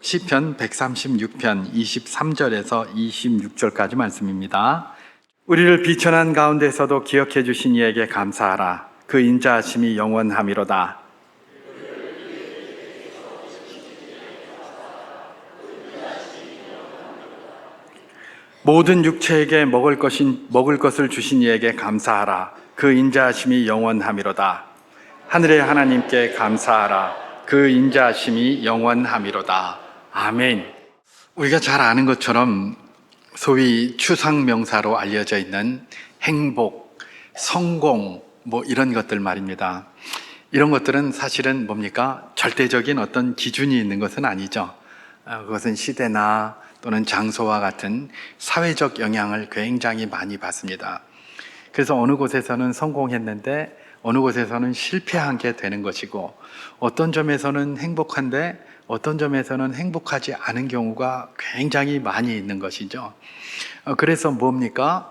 시편 136편 23절에서 26절까지 말씀입니다. 우리를 비천한 가운데서도 기억해 주신 이에게 감사하라. 그 인자하심이 영원함이로다. 모든 육체에게 먹을 것을 주신 이에게 감사하라. 그 인자하심이 영원함이로다. 하늘의 하나님께 감사하라. 그 인자하심이 영원함이로다. 아멘. 우리가 잘 아는 것처럼 소위 추상명사로 알려져 있는 행복, 성공, 이런 것들 말입니다. 이런 것들은 사실은 뭡니까? 절대적인 어떤 기준이 있는 것은 아니죠. 그것은 시대나 또는 장소와 같은 사회적 영향을 굉장히 많이 받습니다. 그래서 어느 곳에서는 성공했는데 어느 곳에서는 실패한 게 되는 것이고, 어떤 점에서는 행복한데 어떤 점에서는 행복하지 않은 경우가 굉장히 많이 있는 것이죠. 그래서 뭡니까?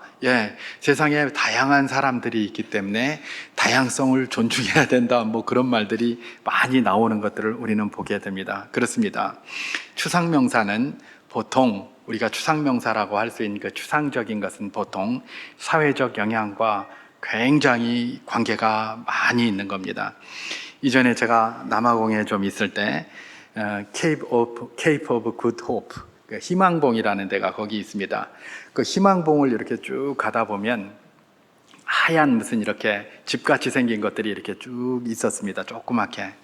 세상에 다양한 사람들이 있기 때문에 다양성을 존중해야 된다, 그런 말들이 많이 나오는 것들을 우리는 보게 됩니다. 그렇습니다. 추상명사는 보통 우리가 추상명사라고 할 수 있는 그 추상적인 것은 보통 사회적 영향과 굉장히 관계가 많이 있는 겁니다. 이전에 제가 남아공에 좀 있을 때 Cape of Good Hope, 희망봉이라는 데가 거기 있습니다. 그 희망봉을 이렇게 쭉 가다 보면 하얀 무슨 이렇게 집같이 생긴 것들이 이렇게 쭉 있었습니다. 조그맣게.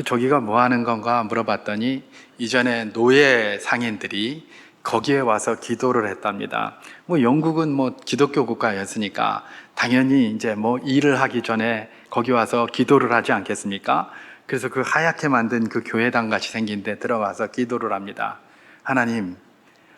저기가 뭐 하는 건가 물어봤더니 이전에 노예 상인들이 거기에 와서 기도를 했답니다. 영국은 기독교 국가였으니까 당연히 이제 일을 하기 전에 거기 와서 기도를 하지 않겠습니까? 그래서 그 하얗게 만든 그 교회당 같이 생긴 데 들어가서 기도를 합니다. 하나님,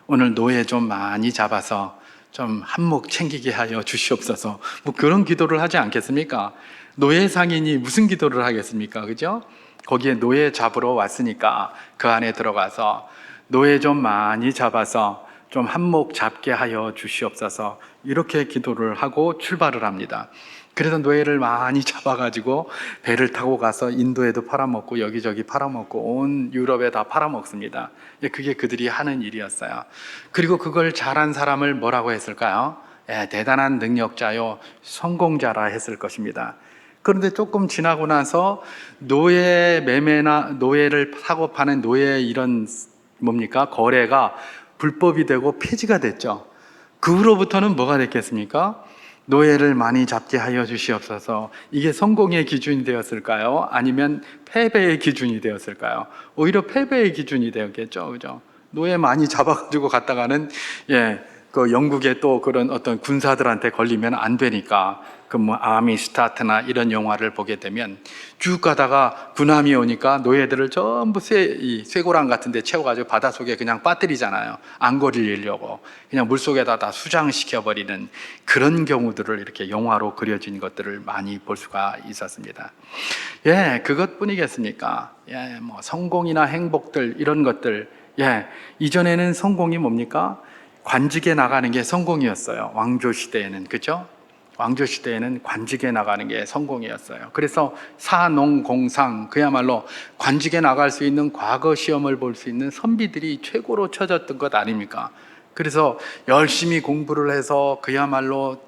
오늘 노예 좀 많이 잡아서 좀 한몫 챙기게 하여 주시옵소서. 그런 기도를 하지 않겠습니까? 노예 상인이 무슨 기도를 하겠습니까? 그죠? 거기에 노예 잡으러 왔으니까 그 안에 들어가서 노예 좀 많이 잡아서 좀 한몫 잡게 하여 주시옵소서, 이렇게 기도를 하고 출발을 합니다. 그래서 노예를 많이 잡아가지고 배를 타고 가서 인도에도 팔아먹고 여기저기 팔아먹고 온 유럽에 다 팔아먹습니다. 그게 그들이 하는 일이었어요. 그리고 그걸 잘한 사람을 뭐라고 했을까요? 대단한 능력자요, 성공자라 했을 것입니다. 그런데 조금 지나고 나서 노예 매매나 노예를 사고 파는 노예 이런 거래가 불법이 되고 폐지가 됐죠. 그 후로부터는 뭐가 됐겠습니까? 노예를 많이 잡게 하여 주시옵소서. 이게 성공의 기준이 되었을까요? 아니면 패배의 기준이 되었을까요? 오히려 패배의 기준이 되었겠죠. 그죠? 노예 많이 잡아가지고 갔다가는, 그 영국의 또 그런 어떤 군사들한테 걸리면 안 되니까, 아미 스타트나 이런 영화를 보게 되면 쭉 가다가 군함이 오니까 노예들을 전부 쇠고랑 같은 데 채워가지고 바닷속에 그냥 빠뜨리잖아요. 안 걸리려고. 그냥 물속에다 다 수장시켜버리는 그런 경우들을 이렇게 영화로 그려진 것들을 많이 볼 수가 있었습니다. 그것뿐이겠습니까? 성공이나 행복들, 이런 것들. 이전에는 성공이 뭡니까? 관직에 나가는 게 성공이었어요. 왕조 시대에는. 그죠? 왕조 시대에는 관직에 나가는 게 성공이었어요. 그래서 사농공상, 그야말로 관직에 나갈 수 있는 과거 시험을 볼 수 있는 선비들이 최고로 쳐졌던 것 아닙니까? 그래서 열심히 공부를 해서 그야말로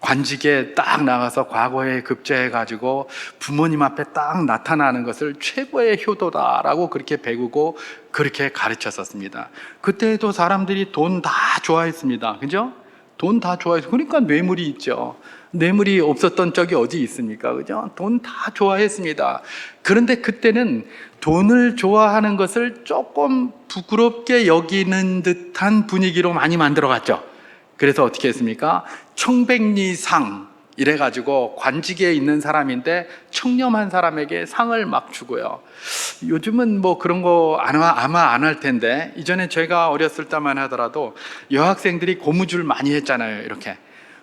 관직에 딱 나가서 과거에 급제해가지고 부모님 앞에 딱 나타나는 것을 최고의 효도다라고 그렇게 배우고 그렇게 가르쳤었습니다. 그때도 사람들이 돈 다 좋아했습니다. 그죠? 돈 다 좋아해서, 그러니까 뇌물이 있죠. 뇌물이 없었던 적이 어디 있습니까? 그죠? 돈 다 좋아했습니다. 그런데 그때는 돈을 좋아하는 것을 조금 부끄럽게 여기는 듯한 분위기로 많이 만들어갔죠. 그래서 어떻게 했습니까? 청백리상 이래가지고 관직에 있는 사람인데 청렴한 사람에게 상을 막 주고요. 요즘은 그런 거 아마 안 할 텐데, 이전에 제가 어렸을 때만 하더라도 여학생들이 고무줄 많이 했잖아요. 이렇게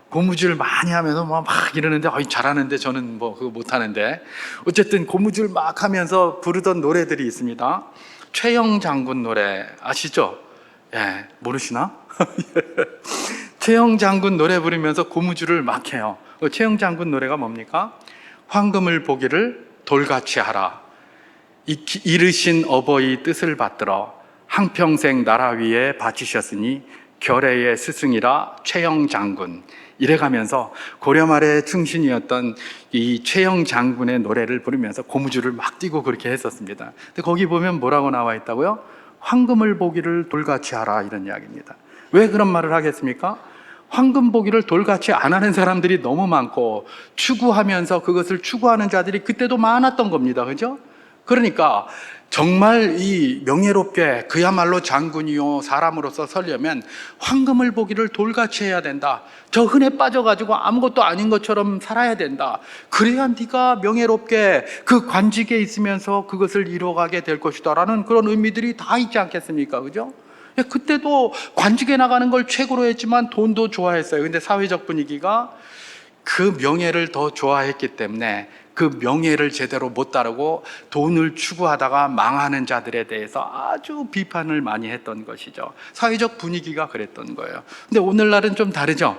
고무줄 많이 하면서 막 이러는데, 잘하는데 저는 그거 못하는데, 어쨌든 고무줄 막 하면서 부르던 노래들이 있습니다. 최영 장군 노래 아시죠? 모르시나? 최영 장군 노래 부르면서 고무줄을 막 해요. 최영 장군 노래가 뭡니까? 황금을 보기를 돌같이 하라. 이르신 어버이 뜻을 받들어 한평생 나라 위에 바치셨으니 결의의 스승이라 최영 장군. 이래가면서 고려 말의 충신이었던 이 최영 장군의 노래를 부르면서 고무줄을 막 띄고 그렇게 했었습니다. 근데 거기 보면 뭐라고 나와 있다고요? 황금을 보기를 돌같이 하라, 이런 이야기입니다. 왜 그런 말을 하겠습니까? 황금 보기를 돌같이 안 하는 사람들이 너무 많고 추구하면서 그것을 추구하는 자들이 그때도 많았던 겁니다. 그죠? 그러니까 정말 이 명예롭게 그야말로 장군이요 사람으로서 서려면 황금을 보기를 돌같이 해야 된다. 저 흔해 빠져가지고 아무것도 아닌 것처럼 살아야 된다. 그래야 네가 명예롭게 그 관직에 있으면서 그것을 이뤄가게 될 것이다 라는 그런 의미들이 다 있지 않겠습니까? 그죠? 그때도 관직에 나가는 걸 최고로 했지만 돈도 좋아했어요. 근데 사회적 분위기가 그 명예를 더 좋아했기 때문에 그 명예를 제대로 못 따르고 돈을 추구하다가 망하는 자들에 대해서 아주 비판을 많이 했던 것이죠. 사회적 분위기가 그랬던 거예요. 근데 오늘날은 좀 다르죠.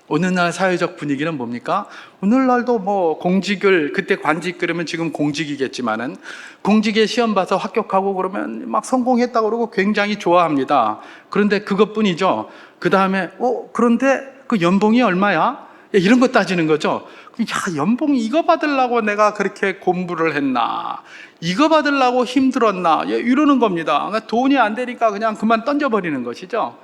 오늘날 사회적 분위기는 뭡니까? 오늘날도 뭐 공직을, 그때 관직 그러면 지금 공직이겠지만은 공직에 시험 봐서 합격하고 그러면 막 성공했다 그러고 굉장히 좋아합니다. 그런데 그것뿐이죠. 그 다음에 그런데 그 연봉이 얼마야? 이런 거 따지는 거죠. 야, 연봉 이거 받으려고 내가 그렇게 공부를 했나? 이거 받으려고 힘들었나? 이러는 겁니다. 그러니까 돈이 안 되니까 그냥 그만 던져버리는 것이죠.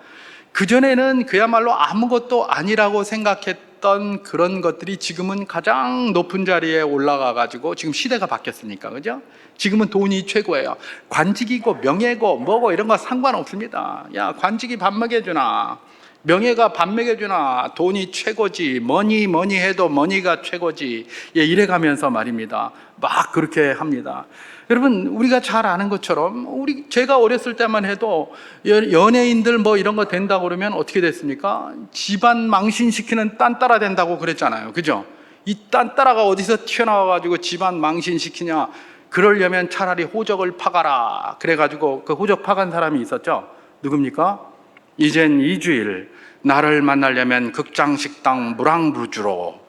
그전에는 그야말로 아무것도 아니라고 생각했던 그런 것들이 지금은 가장 높은 자리에 올라가가지고 지금 시대가 바뀌었으니까, 그죠? 지금은 돈이 최고예요. 관직이고 명예고 뭐고 이런 거 상관없습니다. 야, 관직이 밥 먹여주나? 명예가 밥 먹여주나? 돈이 최고지. 뭐니 해도 머니가 최고지. 이래가면서 말입니다. 막 그렇게 합니다. 여러분, 우리가 잘 아는 것처럼 제가 어렸을 때만 해도 연예인들 뭐 이런 거 된다고 그러면 어떻게 됐습니까? 집안 망신시키는 딴따라 된다고 그랬잖아요. 그죠? 이 딴따라가 어디서 튀어나와가지고 집안 망신시키냐? 그러려면 차라리 호적을 파가라. 그래가지고 그 호적 파간 사람이 있었죠. 누굽니까? 이젠 이주일, 나를 만나려면 극장 식당 무랑부주로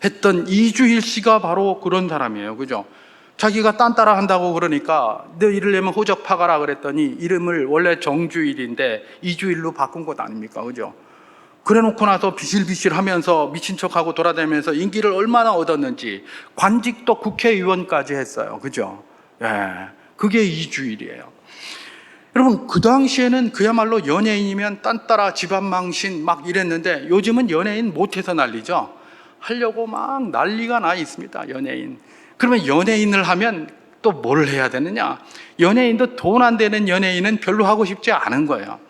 했던 이주일 씨가 바로 그런 사람이에요. 그죠? 자기가 딴따라 한다고 그러니까 너 이러려면 호적 파가라 그랬더니 이름을 원래 정주일인데 이주일로 바꾼 것 아닙니까? 그죠? 그래 놓고 나서 비실비실 하면서 미친 척하고 돌아다니면서 인기를 얼마나 얻었는지 관직도 국회의원까지 했어요. 그죠? 그게 이주일이에요. 여러분, 그 당시에는 그야말로 연예인이면 딴따라 집안망신 막 이랬는데 요즘은 연예인 못해서 난리죠. 하려고 막 난리가 나 있습니다. 연예인. 그러면 연예인을 하면 또 뭘 해야 되느냐? 연예인도 돈 안 되는 연예인은 별로 하고 싶지 않은 거예요.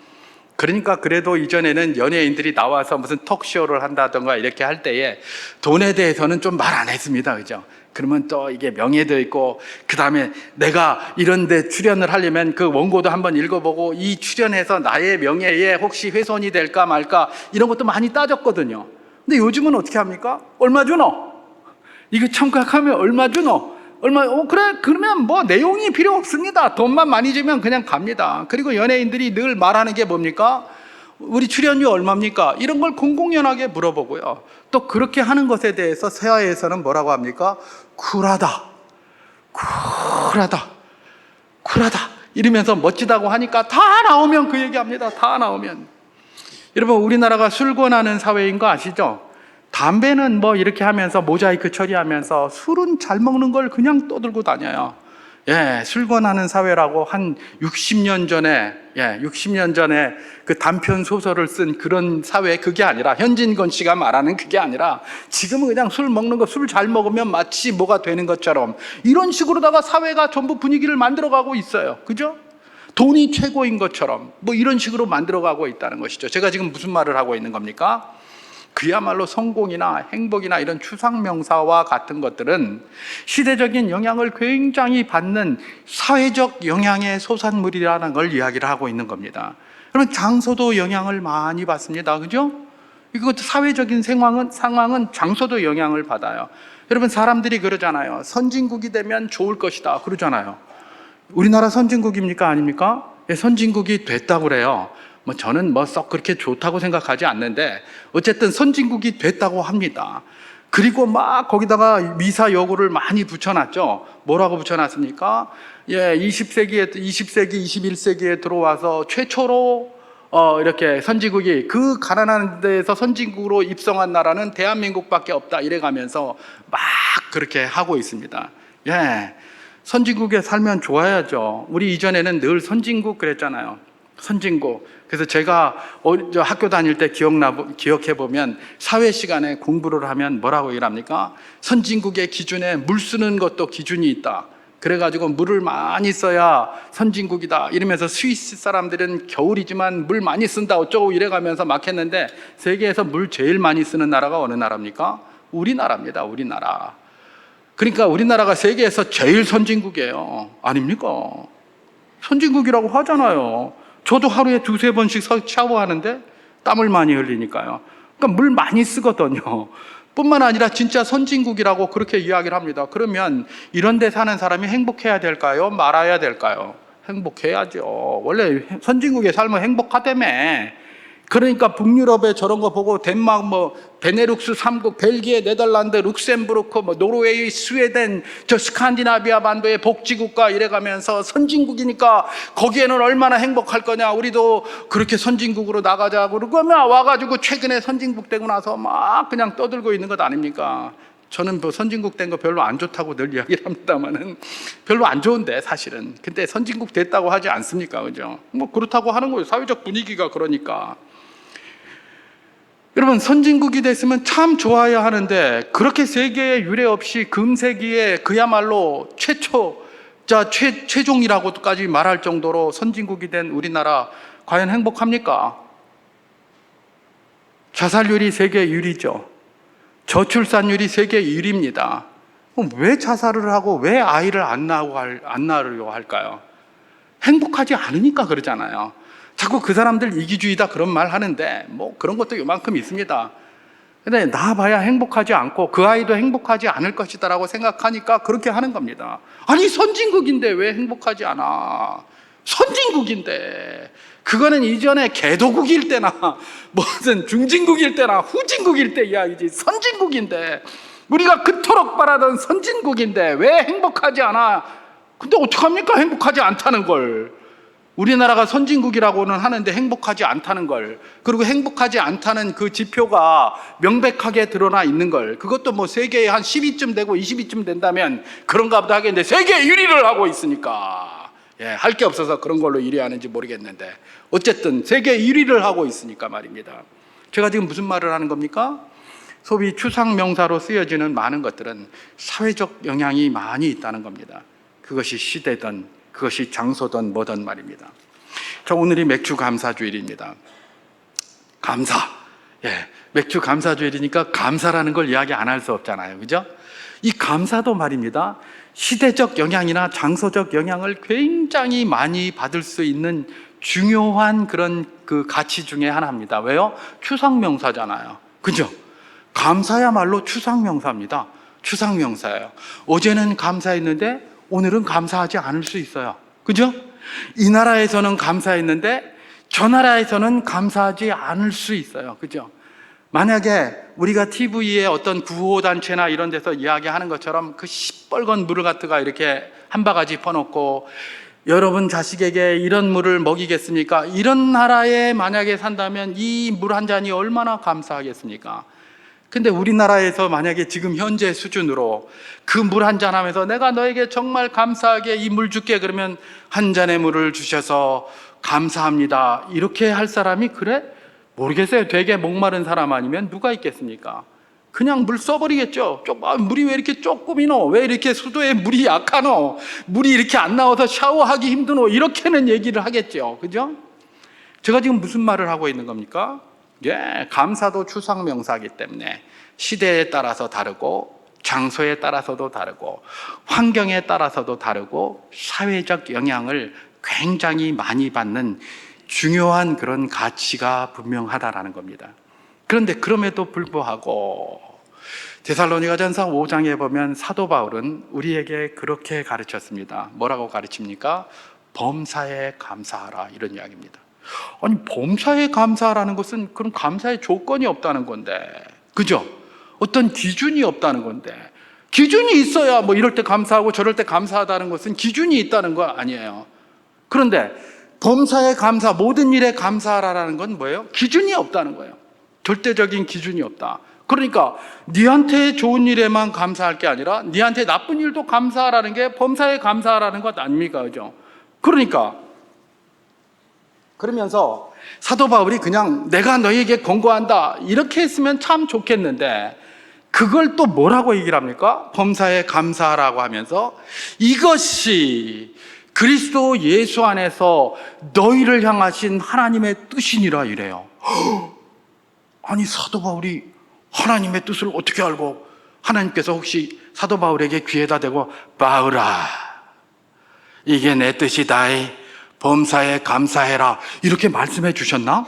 그러니까 그래도 이전에는 연예인들이 나와서 무슨 톡쇼를 한다던가 이렇게 할 때에 돈에 대해서는 좀 말 안 했습니다. 그죠? 그러면 또 이게 명예도 있고, 그 다음에 내가 이런 데 출연을 하려면 그 원고도 한번 읽어보고 이 출연해서 나의 명예에 혹시 훼손이 될까 말까 이런 것도 많이 따졌거든요. 근데 요즘은 어떻게 합니까? 얼마 주노? 이거 청각하면 얼마 주노? 그래, 그러면 뭐 내용이 필요 없습니다. 돈만 많이 주면 그냥 갑니다. 그리고 연예인들이 늘 말하는 게 뭡니까? 우리 출연료 얼마입니까? 이런 걸 공공연하게 물어보고요. 또 그렇게 하는 것에 대해서 서야에서는 뭐라고 합니까? 쿨하다. 이러면서 멋지다고 하니까 다 나오면 그 얘기합니다. 다 나오면. 여러분, 우리나라가 술 권하는 사회인 거 아시죠? 담배는 뭐 이렇게 하면서 모자이크 처리하면서 술은 잘 먹는 걸 그냥 떠들고 다녀요. 술 권하는 사회라고 한 60년 전에 그 단편 소설을 쓴 그런 사회, 그게 아니라 현진건 씨가 말하는 그게 아니라 지금은 그냥 술 먹는 거, 술 잘 먹으면 마치 뭐가 되는 것처럼 이런 식으로다가 사회가 전부 분위기를 만들어가고 있어요. 그죠? 돈이 최고인 것처럼 뭐 이런 식으로 만들어가고 있다는 것이죠. 제가 지금 무슨 말을 하고 있는 겁니까? 그야말로 성공이나 행복이나 이런 추상명사와 같은 것들은 시대적인 영향을 굉장히 받는 사회적 영향의 소산물이라는 걸 이야기를 하고 있는 겁니다. 그러면 장소도 영향을 많이 받습니다. 그죠? 이것도 사회적인 상황은 장소도 영향을 받아요. 여러분, 사람들이 그러잖아요. 선진국이 되면 좋을 것이다 그러잖아요. 우리나라 선진국입니까? 아닙니까? 선진국이 됐다고 그래요. 저는 썩 그렇게 좋다고 생각하지 않는데 어쨌든 선진국이 됐다고 합니다. 그리고 막 거기다가 미사 여구를 많이 붙여놨죠. 뭐라고 붙여놨습니까? 20세기, 21세기에 들어와서 최초로 이렇게 선진국이 그 가난한 데에서 선진국으로 입성한 나라는 대한민국밖에 없다 이래가면서 막 그렇게 하고 있습니다. 선진국에 살면 좋아야죠. 우리 이전에는 늘 선진국 그랬잖아요. 선진국. 그래서 제가 학교 다닐 때 기억해보면 사회 시간에 공부를 하면 뭐라고 얘기합니까? 선진국의 기준에 물 쓰는 것도 기준이 있다. 그래가지고 물을 많이 써야 선진국이다 이러면서 스위스 사람들은 겨울이지만 물 많이 쓴다 어쩌고 이래가면서 막 했는데 세계에서 물 제일 많이 쓰는 나라가 어느 나라입니까? 우리나라입니다. 우리나라. 그러니까 우리나라가 세계에서 제일 선진국이에요. 아닙니까? 선진국이라고 하잖아요. 저도 하루에 2-3번씩 샤워하는데 땀을 많이 흘리니까요. 그러니까 물 많이 쓰거든요. 뿐만 아니라 진짜 선진국이라고 그렇게 이야기를 합니다. 그러면 이런 데 사는 사람이 행복해야 될까요? 말아야 될까요? 행복해야죠. 원래 선진국에 살면 행복하다며. 그러니까 북유럽에 저런 거 보고 덴마크, 베네룩스 3국, 벨기에, 네덜란드, 룩셈부르크, 노르웨이, 스웨덴, 저 스칸디나비아 반도의 복지국가 이래가면서 선진국이니까 거기에는 얼마나 행복할 거냐. 우리도 그렇게 선진국으로 나가자고 그러면 와가지고 최근에 선진국 되고 나서 막 그냥 떠들고 있는 것 아닙니까? 저는 선진국 된 거 별로 안 좋다고 늘 이야기를 합니다만은 별로 안 좋은데 사실은. 근데 선진국 됐다고 하지 않습니까? 그죠? 그렇다고 하는 거예요. 사회적 분위기가 그러니까. 여러분, 선진국이 됐으면 참 좋아야 하는데 그렇게 세계에 유례 없이 금세기에 그야말로 최종이라고까지 말할 정도로 선진국이 된 우리나라 과연 행복합니까? 자살률이 세계 1위죠. 저출산율이 세계 1위입니다. 그럼 왜 자살을 하고 왜 아이를 안 낳으려고 할까요? 행복하지 않으니까 그러잖아요. 자꾸 그 사람들 이기주의다 그런 말 하는데 그런 것도 요만큼 있습니다. 근데 낳아봐야 행복하지 않고 그 아이도 행복하지 않을 것이다 라고 생각하니까 그렇게 하는 겁니다. 아니 선진국인데 왜 행복하지 않아? 선진국인데 그거는 이전에 개도국일 때나 무슨 중진국일 때나 후진국일 때 이야기지. 선진국인데 우리가 그토록 바라던 선진국인데 왜 행복하지 않아? 근데 어떡합니까? 행복하지 않다는 걸. 우리나라가 선진국이라고는 하는데 행복하지 않다는 걸, 그리고 행복하지 않다는 그 지표가 명백하게 드러나 있는 걸, 그것도 세계에 한 10위쯤 되고 20위쯤 된다면 그런가 보다 하겠는데 세계 1위를 하고 있으니까 할 게 없어서 그런 걸로 1위 하는지 모르겠는데 어쨌든 세계 1위를 하고 있으니까 말입니다. 제가 지금 무슨 말을 하는 겁니까? 소위 추상명사로 쓰여지는 많은 것들은 사회적 영향이 많이 있다는 겁니다. 그것이 시대든 그것이 장소든 뭐든 말입니다. 오늘이 맥주 감사주일입니다. 감사. 맥주 감사주일이니까 감사라는 걸 이야기 안 할 수 없잖아요. 그죠? 이 감사도 말입니다. 시대적 영향이나 장소적 영향을 굉장히 많이 받을 수 있는 중요한 그런 그 가치 중에 하나입니다. 왜요? 추상명사잖아요. 그죠? 감사야말로 추상명사입니다. 추상명사예요. 어제는 감사했는데 오늘은 감사하지 않을 수 있어요. 그죠? 이 나라에서는 감사했는데 저 나라에서는 감사하지 않을 수 있어요. 그죠? 만약에 우리가 TV에 어떤 구호단체나 이런 데서 이야기하는 것처럼 그 시뻘건 물을 갖다가 이렇게 한 바가지 퍼놓고 여러분 자식에게 이런 물을 먹이겠습니까? 이런 나라에 만약에 산다면 이 물 한 잔이 얼마나 감사하겠습니까? 근데 우리나라에서 만약에 지금 현재 수준으로 그 물 한 잔 하면서 내가 너에게 정말 감사하게 이 물 줄게 그러면 한 잔의 물을 주셔서 감사합니다 이렇게 할 사람이 그래? 모르겠어요. 되게 목마른 사람 아니면 누가 있겠습니까? 그냥 물 써버리겠죠. 물이 왜 이렇게 조금이노? 왜 이렇게 수도에 물이 약하노? 물이 이렇게 안 나와서 샤워하기 힘드노? 이렇게는 얘기를 하겠죠. 그죠? 제가 지금 무슨 말을 하고 있는 겁니까? 감사도 추상명사이기 때문에 시대에 따라서 다르고 장소에 따라서도 다르고 환경에 따라서도 다르고 사회적 영향을 굉장히 많이 받는 중요한 그런 가치가 분명하다라는 겁니다. 그런데 그럼에도 불구하고 데살로니가전서 5장에 보면 사도 바울은 우리에게 그렇게 가르쳤습니다. 뭐라고 가르칩니까? 범사에 감사하라 이런 이야기입니다. 아니 범사에 감사하라는 것은 그럼 감사의 조건이 없다는 건데 그죠? 어떤 기준이 없다는 건데, 기준이 있어야 뭐 이럴 때 감사하고 저럴 때 감사하다는 것은 기준이 있다는 거 아니에요. 그런데 범사에 감사, 모든 일에 감사하라는 건 뭐예요? 기준이 없다는 거예요. 절대적인 기준이 없다. 그러니까 니한테 좋은 일에만 감사할 게 아니라 니한테 나쁜 일도 감사하라는 게 범사에 감사하라는 것 아닙니까? 그죠? 그러면서 사도 바울이 그냥 내가 너희에게 권고한다 이렇게 했으면 참 좋겠는데, 그걸 또 뭐라고 얘기를 합니까? 범사에 감사하라고 하면서 이것이 그리스도 예수 안에서 너희를 향하신 하나님의 뜻이니라 이래요. 아니, 사도 바울이 하나님의 뜻을 어떻게 알고, 하나님께서 혹시 사도 바울에게 귀에다 대고 바울아 이게 내 뜻이다, 범사에 감사해라 이렇게 말씀해 주셨나?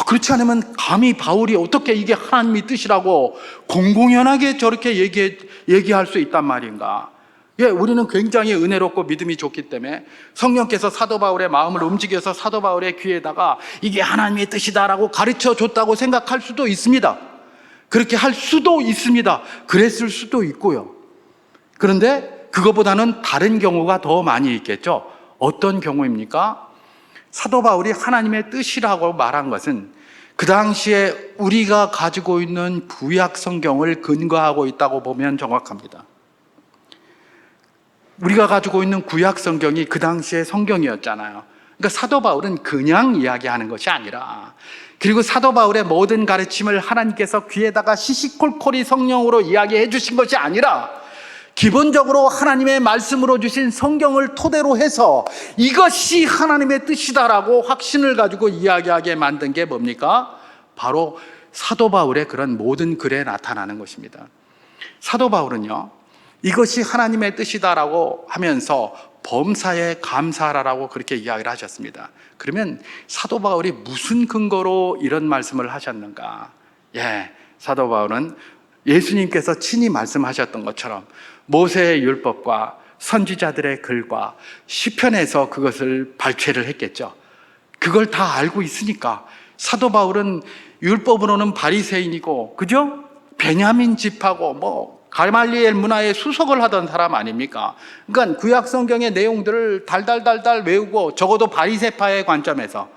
그렇지 않으면 감히 바울이 어떻게 이게 하나님의 뜻이라고 공공연하게 저렇게 얘기할 수 있단 말인가? 우리는 굉장히 은혜롭고 믿음이 좋기 때문에 성령께서 사도 바울의 마음을 움직여서 사도 바울의 귀에다가 이게 하나님의 뜻이다라고 가르쳐 줬다고 생각할 수도 있습니다. 그렇게 할 수도 있습니다. 그랬을 수도 있고요. 그런데 그것보다는 다른 경우가 더 많이 있겠죠. 어떤 경우입니까? 사도 바울이 하나님의 뜻이라고 말한 것은 그 당시에 우리가 가지고 있는 구약 성경을 근거하고 있다고 보면 정확합니다. 우리가 가지고 있는 구약 성경이 그 당시의 성경이었잖아요. 그러니까 사도 바울은 그냥 이야기하는 것이 아니라, 그리고 사도 바울의 모든 가르침을 하나님께서 귀에다가 시시콜콜이 성령으로 이야기해 주신 것이 아니라 기본적으로 하나님의 말씀으로 주신 성경을 토대로 해서 이것이 하나님의 뜻이다라고 확신을 가지고 이야기하게 만든 게 뭡니까? 바로 사도 바울의 그런 모든 글에 나타나는 것입니다. 사도 바울은요, 이것이 하나님의 뜻이다라고 하면서 범사에 감사하라고 그렇게 이야기를 하셨습니다. 그러면 사도 바울이 무슨 근거로 이런 말씀을 하셨는가? 사도 바울은 예수님께서 친히 말씀하셨던 것처럼 모세의 율법과 선지자들의 글과 시편에서 그것을 발췌를 했겠죠. 그걸 다 알고 있으니까 사도 바울은 율법으로는 바리새인이고, 그죠? 베냐민 집하고 가말리엘 문화의 수석을 하던 사람 아닙니까? 그러니까 구약 성경의 내용들을 달달달달 외우고, 적어도 바리새파의 관점에서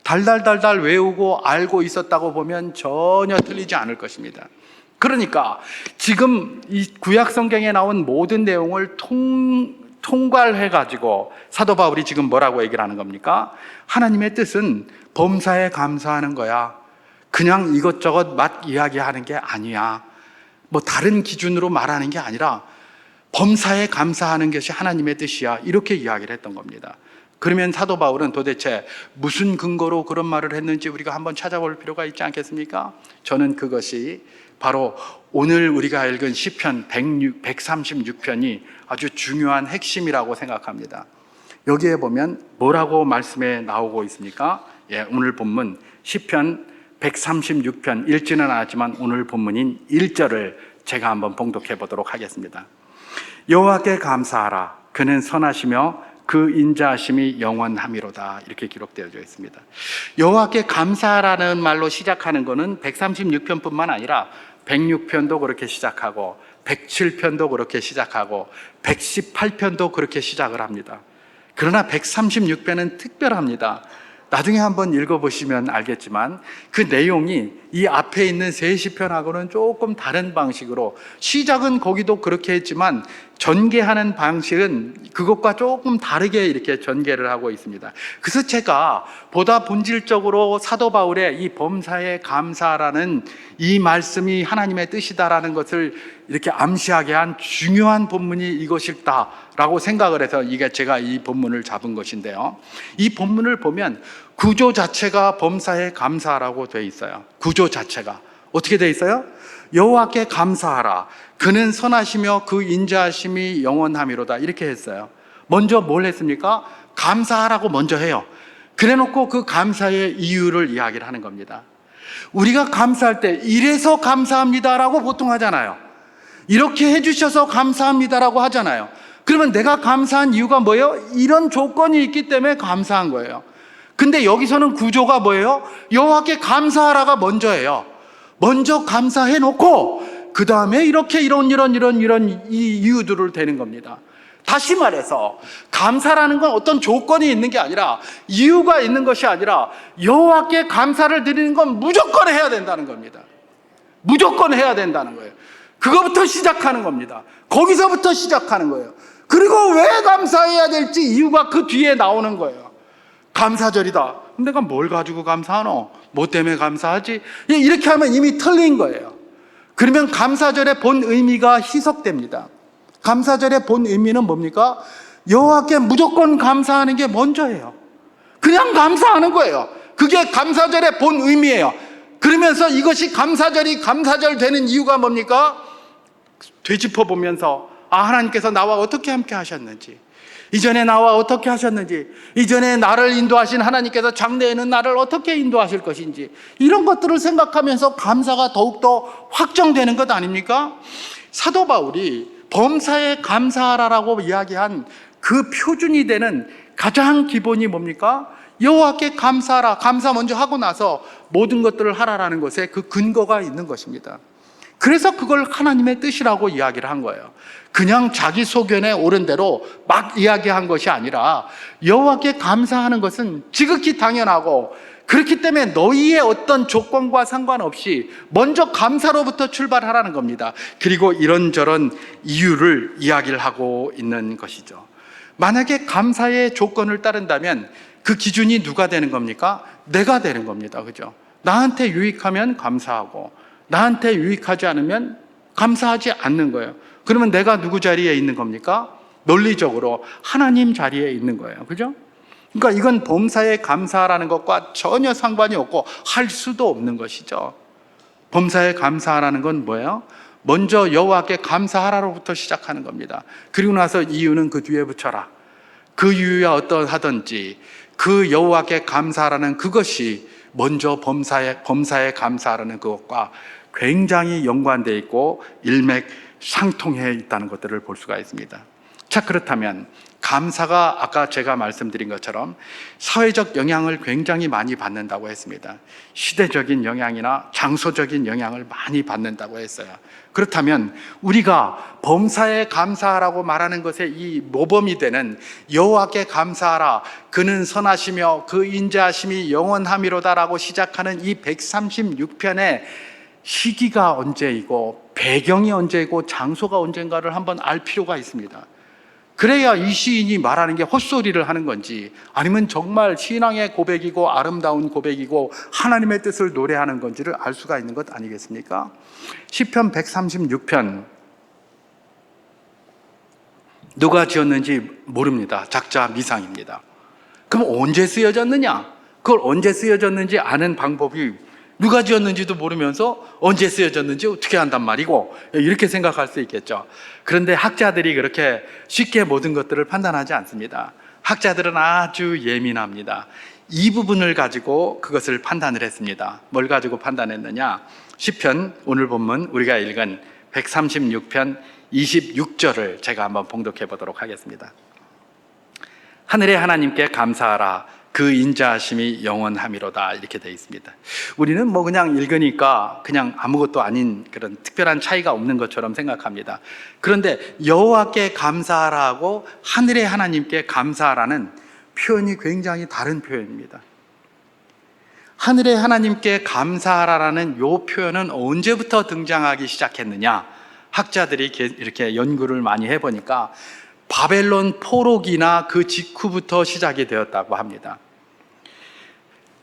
달달달달 외우고 알고 있었다고 보면 전혀 틀리지 않을 것입니다. 그러니까 지금 이 구약 성경에 나온 모든 내용을 통괄해가지고 사도 바울이 지금 뭐라고 얘기를 하는 겁니까? 하나님의 뜻은 범사에 감사하는 거야. 그냥 이것저것 막 이야기하는 게 아니야. 다른 기준으로 말하는 게 아니라 범사에 감사하는 것이 하나님의 뜻이야. 이렇게 이야기를 했던 겁니다. 그러면 사도 바울은 도대체 무슨 근거로 그런 말을 했는지 우리가 한번 찾아볼 필요가 있지 않겠습니까? 저는 그것이 바로 오늘 우리가 읽은 시편 136편이 아주 중요한 핵심이라고 생각합니다. 여기에 보면 뭐라고 말씀에 나오고 있습니까? 오늘 본문 시편 136편 읽지는 않았지만 오늘 본문인 1절을 제가 한번 봉독해 보도록 하겠습니다. 여호와께 감사하라. 그는 선하시며 그 인자하심이 영원함이로다. 이렇게 기록되어져 있습니다. 여호와께 감사하라는 말로 시작하는 것은 136편뿐만 아니라 106편도 그렇게 시작하고 107편도 그렇게 시작하고 118편도 그렇게 시작을 합니다. 그러나 136편은 특별합니다. 나중에 한번 읽어보시면 알겠지만 그 내용이 이 앞에 있는 세 시편하고는 조금 다른 방식으로, 시작은 거기도 그렇게 했지만 전개하는 방식은 그것과 조금 다르게 이렇게 전개를 하고 있습니다. 그래서 제가 보다 본질적으로 사도 바울의 이 범사에 감사라는 이 말씀이 하나님의 뜻이다라는 것을 이렇게 암시하게 한 중요한 본문이 이것일다라고 생각을 해서 이게 제가 이 본문을 잡은 것인데요. 이 본문을 보면 구조 자체가 범사에 감사라고 되어 있어요. 구조 자체가 어떻게 되어 있어요? 여호와께 감사하라. 그는 선하시며 그 인자하심이 영원함이로다. 이렇게 했어요. 먼저 뭘 했습니까? 감사하라고 먼저 해요. 그래놓고 그 감사의 이유를 이야기를 하는 겁니다. 우리가 감사할 때 이래서 감사합니다라고 보통 하잖아요. 이렇게 해주셔서 감사합니다라고 하잖아요. 그러면 내가 감사한 이유가 뭐예요? 이런 조건이 있기 때문에 감사한 거예요. 근데 여기서는 구조가 뭐예요? 여호와께 감사하라가 먼저예요. 먼저 감사해 놓고 그 다음에 이렇게 이런 이 이유들을 대는 겁니다. 다시 말해서 감사라는 건 어떤 조건이 있는 게 아니라, 이유가 있는 것이 아니라, 여호와께 감사를 드리는 건 무조건 해야 된다는 겁니다. 무조건 해야 된다는 거예요. 그거부터 시작하는 겁니다. 거기서부터 시작하는 거예요. 그리고 왜 감사해야 될지 이유가 그 뒤에 나오는 거예요. 감사절이다. 내가 뭘 가지고 감사하노? 뭐 때문에 감사하지? 이렇게 하면 이미 틀린 거예요. 그러면 감사절의 본 의미가 희석됩니다. 감사절의 본 의미는 뭡니까? 여호와께 무조건 감사하는 게 먼저예요. 그냥 감사하는 거예요. 그게 감사절의 본 의미예요. 그러면서 이것이 감사절이 감사절 되는 이유가 뭡니까? 되짚어 보면서, 하나님께서 나와 어떻게 함께 하셨는지, 이전에 나와 어떻게 하셨는지, 이전에 나를 인도하신 하나님께서 장래에는 나를 어떻게 인도하실 것인지, 이런 것들을 생각하면서 감사가 더욱더 확정되는 것 아닙니까? 사도 바울이 범사에 감사하라라고 이야기한 그 표준이 되는 가장 기본이 뭡니까? 여호와께 감사하라. 감사 먼저 하고 나서 모든 것들을 하라라는 것에 그 근거가 있는 것입니다. 그래서 그걸 하나님의 뜻이라고 이야기를 한 거예요. 그냥 자기 소견에 옳은 대로 막 이야기한 것이 아니라, 여호와께 감사하는 것은 지극히 당연하고, 그렇기 때문에 너희의 어떤 조건과 상관없이 먼저 감사로부터 출발하라는 겁니다. 그리고 이런저런 이유를 이야기를 하고 있는 것이죠. 만약에 감사의 조건을 따른다면 그 기준이 누가 되는 겁니까? 내가 되는 겁니다. 그죠? 나한테 유익하면 감사하고, 나한테 유익하지 않으면 감사하지 않는 거예요. 그러면 내가 누구 자리에 있는 겁니까? 논리적으로 하나님 자리에 있는 거예요. 그죠? 그러니까 이건 범사에 감사하라는 것과 전혀 상관이 없고 할 수도 없는 것이죠. 범사에 감사하라는 건 뭐예요? 먼저 여호와께 감사하라로부터 시작하는 겁니다. 그리고 나서 이유는 그 뒤에 붙여라. 그 이유야 어떠하든지 그 여호와께 감사하라는 그것이 먼저 범사에 감사하라는 그것과 굉장히 연관되어 있고 일맥상통해 있다는 것들을 볼 수가 있습니다. 자, 그렇다면 감사가 아까 제가 말씀드린 것처럼 사회적 영향을 굉장히 많이 받는다고 했습니다. 시대적인 영향이나 장소적인 영향을 많이 받는다고 했어요. 그렇다면 우리가 범사에 감사하라고 말하는 것의 이 모범이 되는 여호와께 감사하라, 그는 선하시며 그 인자하심이 영원함이로다라고 시작하는 이 136편의 시기가 언제이고 배경이 언제이고 장소가 언젠가를 한번 알 필요가 있습니다. 그래야 이 시인이 말하는 게 헛소리를 하는 건지, 아니면 정말 신앙의 고백이고 아름다운 고백이고 하나님의 뜻을 노래하는 건지를 알 수가 있는 것 아니겠습니까? 시편 136편 누가 지었는지 모릅니다. 작자 미상입니다. 그럼 언제 쓰여졌느냐? 그걸 언제 쓰여졌는지 아는 방법이, 누가 지었는지도 모르면서 언제 쓰여졌는지 어떻게 한단 말이고, 이렇게 생각할 수 있겠죠. 그런데 학자들이 그렇게 쉽게 모든 것들을 판단하지 않습니다. 학자들은 아주 예민합니다. 이 부분을 가지고 그것을 판단을 했습니다. 뭘 가지고 판단했느냐? 시편, 오늘 본문 우리가 읽은 136편 26절을 제가 한번 봉독해 보도록 하겠습니다. 하늘의 하나님께 감사하라, 그 인자하심이 영원함이로다, 이렇게 되어 있습니다. 우리는 그냥 읽으니까 그냥 아무것도 아닌 그런 특별한 차이가 없는 것처럼 생각합니다. 그런데 여호와께 감사하라고 하늘의 하나님께 감사하라는 표현이 굉장히 다른 표현입니다. 하늘의 하나님께 감사하라는 이 표현은 언제부터 등장하기 시작했느냐? 학자들이 이렇게 연구를 많이 해보니까 바벨론 포로기나 그 직후부터 시작이 되었다고 합니다.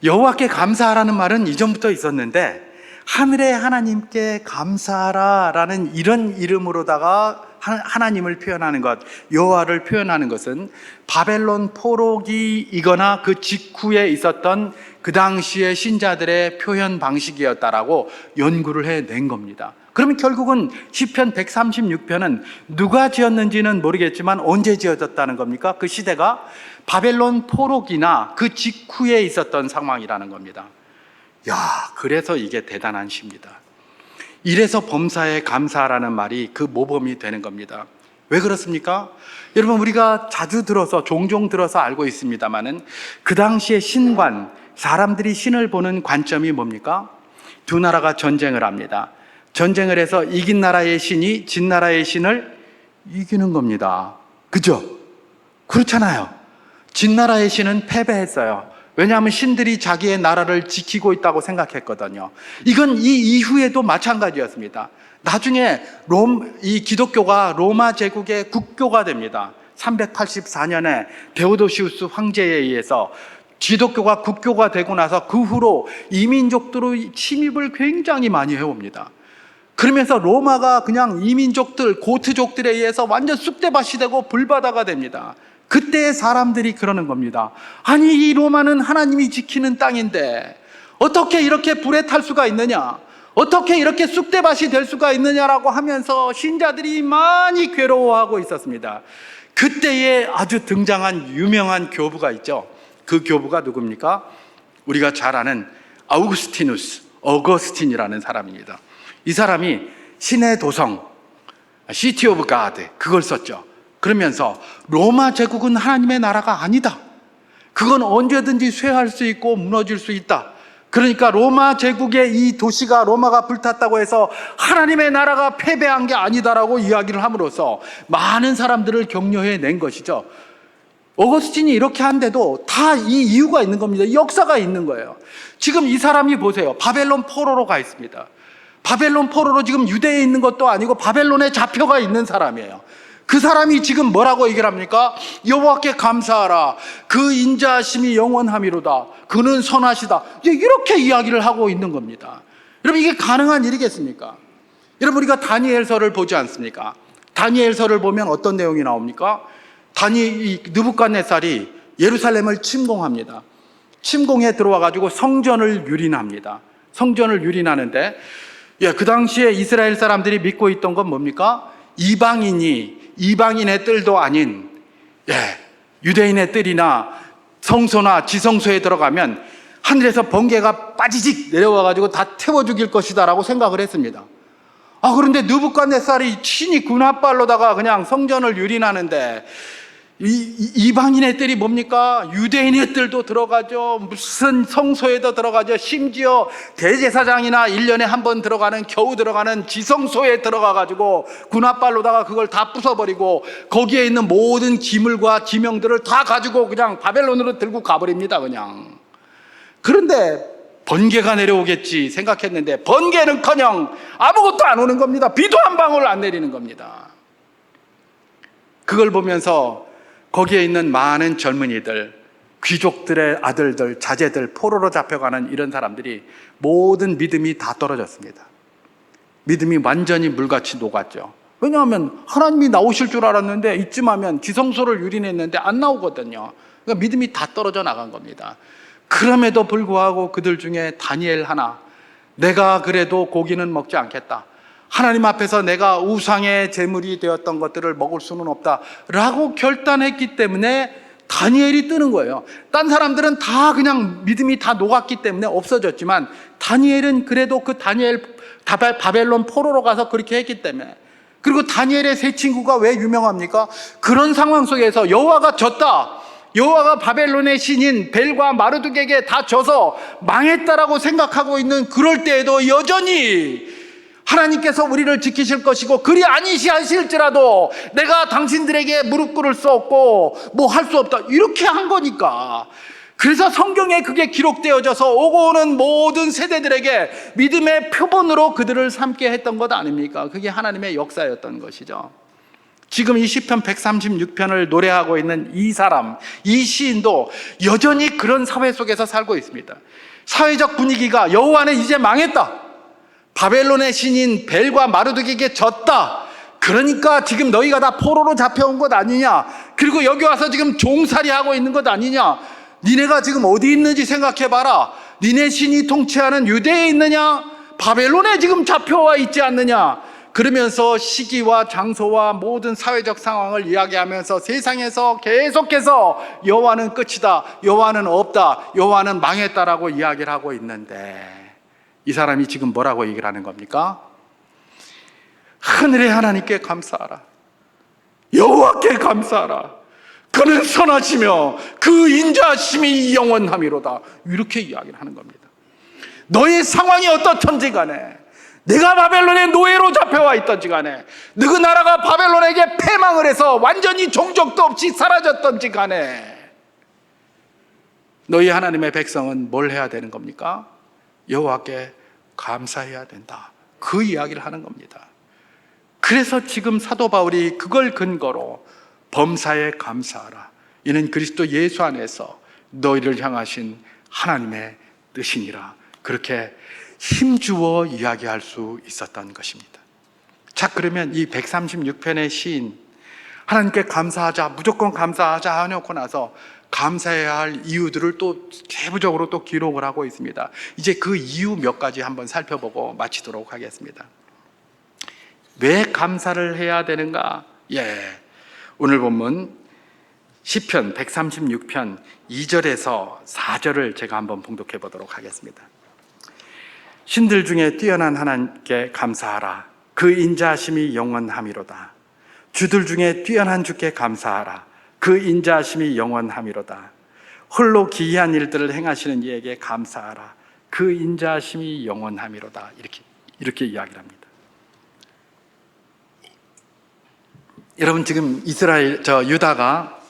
여호와께 감사하라는 말은 이전부터 있었는데, 하늘의 하나님께 감사하라라는 이런 이름으로다가 하나님을 표현하는 것, 여호와를 표현하는 것은 바벨론 포로기이거나 그 직후에 있었던 그 당시의 신자들의 표현 방식이었다라고 연구를 해낸 겁니다. 그러면 결국은 시편 136편은 누가 지었는지는 모르겠지만 언제 지어졌다는 겁니까? 그 시대가 바벨론 포로기나 그 직후에 있었던 상황이라는 겁니다. 그래서 이게 대단한 시입니다. 이래서 범사에 감사하라는 말이 그 모범이 되는 겁니다. 왜 그렇습니까? 여러분, 우리가 종종 들어서 알고 있습니다만은 그 당시의 신관, 사람들이 신을 보는 관점이 뭡니까? 두 나라가 전쟁을 합니다. 전쟁을 해서 이긴 나라의 신이 진 나라의 신을 이기는 겁니다. 그죠? 그렇잖아요. 진 나라의 신은 패배했어요. 왜냐하면 신들이 자기의 나라를 지키고 있다고 생각했거든요. 이건 이 이후에도 마찬가지였습니다. 나중에 이 기독교가 로마 제국의 국교가 됩니다. 384년에 데오도시우스 황제에 의해서 기독교가 국교가 되고 나서 그 후로 이민족들의 침입을 굉장히 많이 해옵니다. 그러면서 로마가 그냥 이민족들, 고트족들에 의해서 완전 쑥대밭이 되고 불바다가 됩니다. 그때 사람들이 그러는 겁니다. 아니, 이 로마는 하나님이 지키는 땅인데 어떻게 이렇게 불에 탈 수가 있느냐? 어떻게 이렇게 쑥대밭이 될 수가 있느냐라고 하면서 신자들이 많이 괴로워하고 있었습니다. 그때에 아주 등장한 유명한 교부가 있죠. 그 교부가 누굽니까? 우리가 잘 아는 어거스틴이라는 사람입니다. 이 사람이 신의 도성, 시티 오브 가드, 그걸 썼죠. 그러면서 로마 제국은 하나님의 나라가 아니다. 그건 언제든지 쇠할 수 있고 무너질 수 있다. 그러니까 로마 제국의 이 도시가 로마가 불탔다고 해서 하나님의 나라가 패배한 게 아니다라고 이야기를 함으로써 많은 사람들을 격려해 낸 것이죠. 어거스틴이 이렇게 한데도 다 이 이유가 있는 겁니다. 역사가 있는 거예요. 지금 이 사람이 보세요. 바벨론 포로로 가 있습니다. 바벨론 포로로 지금 유대에 있는 것도 아니고 바벨론에 잡혀가 있는 사람이에요. 그 사람이 지금 뭐라고 얘기를 합니까? 여호와께 감사하라. 그 인자하심이 영원함이로다. 그는 선하시다. 이렇게 이야기를 하고 있는 겁니다. 여러분, 이게 가능한 일이겠습니까? 여러분, 우리가 다니엘서를 보지 않습니까? 다니엘서를 보면 어떤 내용이 나옵니까? 느부갓네살이 예루살렘을 침공합니다. 침공해 들어와가지고 성전을 유린합니다. 성전을 유린하는데, 그 당시에 이스라엘 사람들이 믿고 있던 건 뭡니까? 이방인의 뜰도 아닌 유대인의 뜰이나 성소나 지성소에 들어가면 하늘에서 번개가 빠지직 내려와가지고 다 태워 죽일 것이다라고 생각을 했습니다. 그런데 느부갓네살이 친히 군합발로다가 그냥 성전을 유린하는데 이방인의 뜰이 뭡니까? 유대인의 뜰도 들어가죠. 무슨 성소에도 들어가죠. 심지어 대제사장이나 1년에 한 번 겨우 들어가는 지성소에 들어가가지고 군합발로다가 그걸 다 부숴버리고 거기에 있는 모든 기물과 기명들을 다 가지고 그냥 바벨론으로 들고 가버립니다, 그냥. 그런데 번개가 내려오겠지 생각했는데 번개는커녕 아무것도 안 오는 겁니다. 비도 한 방울 안 내리는 겁니다. 그걸 보면서 거기에 있는 많은 젊은이들, 귀족들의 아들들, 자제들, 포로로 잡혀가는 이런 사람들이 모든 믿음이 다 떨어졌습니다. 믿음이 완전히 물같이 녹았죠. 왜냐하면 하나님이 나오실 줄 알았는데 이쯤 하면 지성소를 유린했는데 안 나오거든요. 그러니까 믿음이 다 떨어져 나간 겁니다. 그럼에도 불구하고 그들 중에 다니엘 하나, 내가 그래도 고기는 먹지 않겠다. 하나님 앞에서 내가 우상의 제물이 되었던 것들을 먹을 수는 없다라고 결단했기 때문에 다니엘이 뜨는 거예요. 딴 사람들은 다 그냥 믿음이 다 녹았기 때문에 없어졌지만 다니엘은 그래도 그 바벨론 포로로 가서 그렇게 했기 때문에. 그리고 다니엘의 세 친구가 왜 유명합니까? 그런 상황 속에서 여호와가 졌다, 여호와가 바벨론의 신인 벨과 마르둑에게 다 져서 망했다라고 생각하고 있는 그럴 때에도 여전히 하나님께서 우리를 지키실 것이고 그리 아니하실지라도 내가 당신들에게 무릎 꿇을 수 없고 뭐 할 수 없다, 이렇게 한 거니까. 그래서 성경에 그게 기록되어져서 오고 오는 모든 세대들에게 믿음의 표본으로 그들을 삼게 했던 것 아닙니까? 그게 하나님의 역사였던 것이죠. 지금 이 시편 136편을 노래하고 있는 이 사람, 이 시인도 여전히 그런 사회 속에서 살고 있습니다. 사회적 분위기가 여호와는 이제 망했다, 바벨론의 신인 벨과 마르둑에게 졌다, 그러니까 지금 너희가 다 포로로 잡혀온 것 아니냐, 그리고 여기 와서 지금 종살이하고 있는 것 아니냐, 니네가 지금 어디 있는지 생각해봐라. 니네 신이 통치하는 유대에 있느냐, 바벨론에 지금 잡혀와 있지 않느냐. 그러면서 시기와 장소와 모든 사회적 상황을 이야기하면서 세상에서 계속해서 여호와는 끝이다, 여호와는 없다, 여호와는 망했다라고 이야기를 하고 있는데, 이 사람이 지금 뭐라고 얘기를 하는 겁니까? 하늘의 하나님께 감사하라, 여호와께 감사하라, 그는 선하시며 그 인자하심이 영원함이로다, 이렇게 이야기를 하는 겁니다. 너의 상황이 어떻든지 간에, 내가 바벨론의 노예로 잡혀와 있든지 간에, 너희 나라가 바벨론에게 패망을 해서 완전히 종족도 없이 사라졌든지 간에, 너희 하나님의 백성은 뭘 해야 되는 겁니까? 여호와께 감사해야 된다. 그 이야기를 하는 겁니다. 그래서 지금 사도 바울이 그걸 근거로 범사에 감사하라, 이는 그리스도 예수 안에서 너희를 향하신 하나님의 뜻이니라, 그렇게 힘주어 이야기할 수 있었던 것입니다. 자, 그러면 이 136편의 시인, 하나님께 감사하자, 무조건 감사하자 해놓고 나서 감사해야 할 이유들을 또 세부적으로 또 기록을 하고 있습니다. 이제 그 이유 몇 가지 한번 살펴보고 마치도록 하겠습니다. 왜 감사를 해야 되는가? 오늘 본문 시편 136편 2절에서 4절을 제가 한번 봉독해 보도록 하겠습니다. 신들 중에 뛰어난 하나님께 감사하라. 그 인자하심이 영원함이로다. 주들 중에 뛰어난 주께 감사하라. 그 인자하심이 영원함이로다. 홀로 기이한 일들을 행하시는 이에게 감사하라. 그 인자하심이 영원함이로다. 이렇게 이야기를 합니다. 여러분, 지금 유다가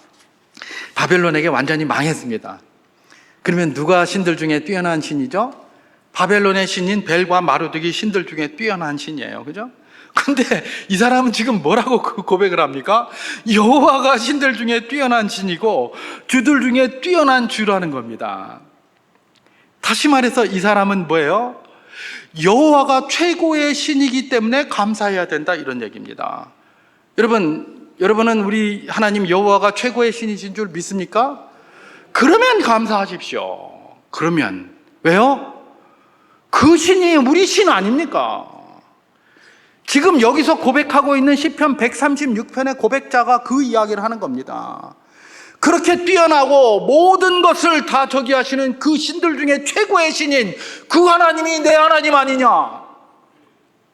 바벨론에게 완전히 망했습니다. 그러면 누가 신들 중에 뛰어난 신이죠? 바벨론의 신인 벨과 마르둑이 신들 중에 뛰어난 신이에요. 그죠? 근데 이 사람은 지금 뭐라고 고백을 합니까? 여호와가 신들 중에 뛰어난 신이고 주들 중에 뛰어난 주라는 겁니다. 다시 말해서 이 사람은 뭐예요? 여호와가 최고의 신이기 때문에 감사해야 된다, 이런 얘기입니다. 여러분은 우리 하나님 여호와가 최고의 신이신 줄 믿습니까? 그러면 감사하십시오. 그러면 왜요? 그 신이 우리 신 아닙니까? 지금 여기서 고백하고 있는 시편 136편의 고백자가 그 이야기를 하는 겁니다. 그렇게 뛰어나고 모든 것을 다 하시는 그 신들 중에 최고의 신인 그 하나님이 내 하나님 아니냐?